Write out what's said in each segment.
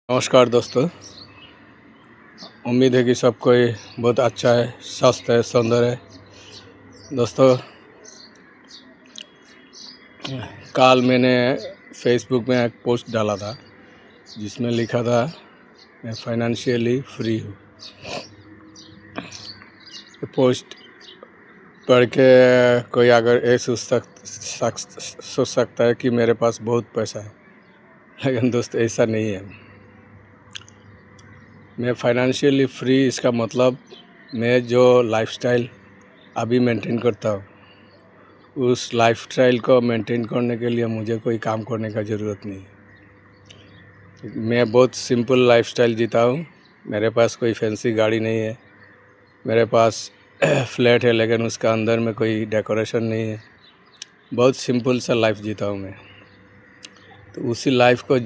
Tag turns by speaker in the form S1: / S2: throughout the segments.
S1: नमस्कार दोस्तों। उम्मीद है कि सब कोई बहुत अच्छा है, स्वस्थ है, सुंदर है। दोस्तों, कल मैंने फेसबुक में एक पोस्ट डाला था जिसमें लिखा था मैं फाइनेंशियली फ्री हूँ। पोस्ट पढ़ के कोई अगर ये सोच सकता है कि मेरे पास बहुत पैसा है, लेकिन दोस्त ऐसा नहीं है। मैं फाइनेंशियली फ्री, इसका मतलब मैं जो लाइफस्टाइल अभी मेंटेन करता हूँ, उस लाइफस्टाइल को मेंटेन करने के लिए मुझे कोई काम करने का ज़रूरत नहीं। मैं बहुत सिंपल लाइफस्टाइल जीता हूँ। मेरे पास कोई फैंसी गाड़ी नहीं है, मेरे पास फ्लैट है लेकिन उसका अंदर में कोई डेकोरेशन नहीं है। बहुत सिंपल सा लाइफ जीता हूँ मैं। तो उसी लाइफ को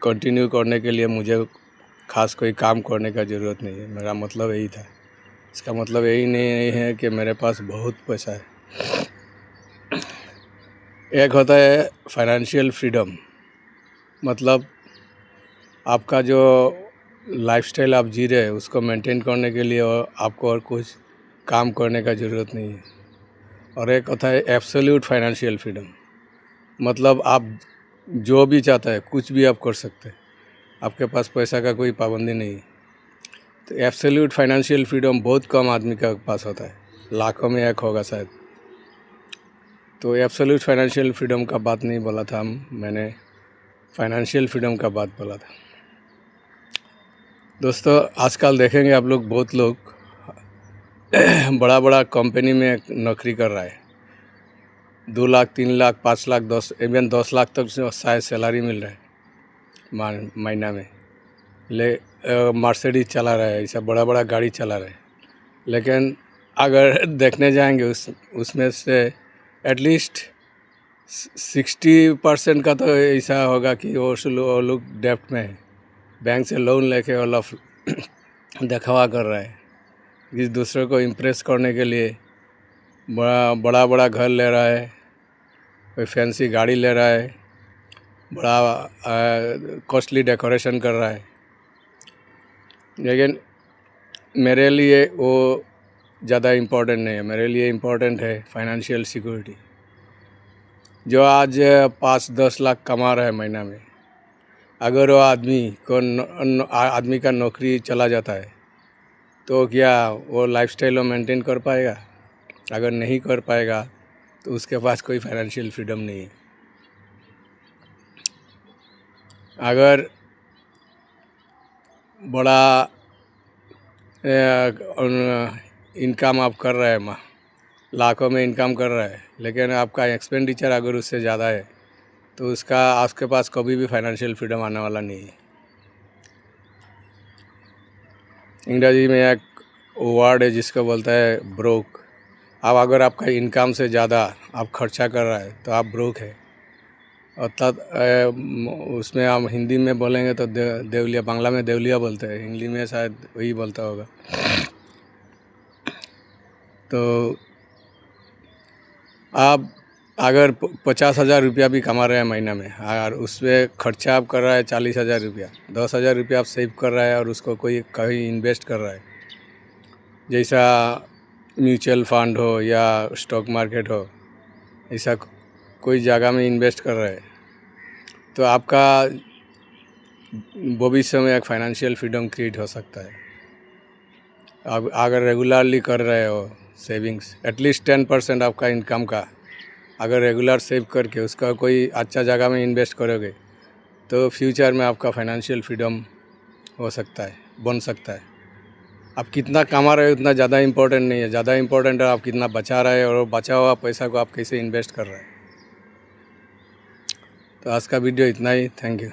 S1: कंटिन्यू करने के लिए मुझे ख़ास कोई काम करने का ज़रूरत नहीं है। मेरा मतलब यही था। इसका मतलब यही नहीं है कि मेरे पास बहुत पैसा है। एक होता है फाइनेंशियल फ्रीडम, मतलब आपका जो लाइफस्टाइल आप जी रहे हैं उसको मेंटेन करने के लिए आपको और कुछ काम करने का ज़रूरत नहीं है। और एक होता है एब्सोल्यूट फाइनेंशियल फ्रीडम, मतलब आप जो भी चाहता है कुछ भी आप कर सकते हैं, आपके पास पैसा का कोई पाबंदी नहीं है। तो एब्सोल्यूट फाइनेंशियल फ्रीडम बहुत कम आदमी के पास होता है, लाखों में एक होगा शायद। तो एब्सोल्यूट फाइनेंशियल फ्रीडम का बात नहीं बोला था मैंने फाइनेंशियल फ्रीडम का बात बोला था। दोस्तों, आजकल देखेंगे आप लोग, बहुत लोग बड़ा बड़ा कंपनी में नौकरी कर रहा है। 2 लाख, 3 लाख, 5 लाख, 10 लाख तक शायद सैलरी मिल रहा है महीना में। मर्सिडीज चला रहा है, ऐसा बड़ा बड़ा गाड़ी चला रहा है। लेकिन अगर देखने जाएंगे उसमें से एटलीस्ट 60% का तो ऐसा होगा कि वो लोग डेप्ट में है, बैंक से लोन लेके वो दिखावा कर रहा है कि दूसरे को इम्प्रेस करने के लिए बड़ा घर ले रहा है, कोई फैंसी गाड़ी ले रहा है, बड़ा कॉस्टली डेकोरेशन कर रहा है। लेकिन मेरे लिए वो ज़्यादा इम्पोर्टेंट नहीं है। मेरे लिए इम्पोर्टेंट है फाइनेंशियल सिक्योरिटी। जो आज 5-10 लाख कमा रहा है महीना में, अगर वो आदमी का नौकरी चला जाता है तो क्या वो लाइफस्टाइल मेंटेन कर पाएगा? अगर नहीं कर पाएगा तो उसके पास कोई फाइनेंशियल फ्रीडम नहीं है। अगर बड़ा इनकम आप कर रहे हैं, लाखों में इनकम कर रहा है, लेकिन आपका एक्सपेंडिचर अगर उससे ज़्यादा है तो उसका आपके पास कभी भी फाइनेंशियल फ्रीडम आने वाला नहीं है। अंग्रेजी में एक वर्ड है जिसको बोलता है ब्रोक। अब अगर आपका इनकम से ज़्यादा आप खर्चा कर रहा है तो आप ब्रोक है। अर्थात उसमें हम हिंदी में बोलेंगे तो देवलिया, बांग्ला में देवलिया बोलते हैं, इंग्लिश में शायद वही बोलता होगा। तो आप अगर 50,000 रुपया भी कमा रहे हैं महीना में और उसमें खर्चा आप कर रहा है 40,000 रुपया, 10,000 रुपया आप सेव कर रहा है और उसको कोई कहीं इन्वेस्ट कर रहा है, जैसा म्यूचुअल फंड हो या स्टॉक मार्केट हो, ऐसा कोई जगह में इन्वेस्ट कर रहा है, तो आपका भविष्य में एक फाइनेंशियल फ्रीडम क्रिएट हो सकता है। अब अगर रेगुलरली कर रहे हो सेविंग्स, एटलीस्ट 10% आपका इनकम का अगर रेगुलर सेव करके उसका कोई अच्छा जगह में इन्वेस्ट करोगे तो फ्यूचर में आपका फाइनेंशियल फ्रीडम हो सकता है, बन सकता है। आप कितना कमा रहे हो उतना ज़्यादा इम्पोर्टेंट नहीं है। ज़्यादा इम्पोर्टेंट है आप कितना बचा रहे हो और बचा हुआ पैसा को आप कैसे इन्वेस्ट कर रहे हैं। तो आज का वीडियो इतना ही। Thank you.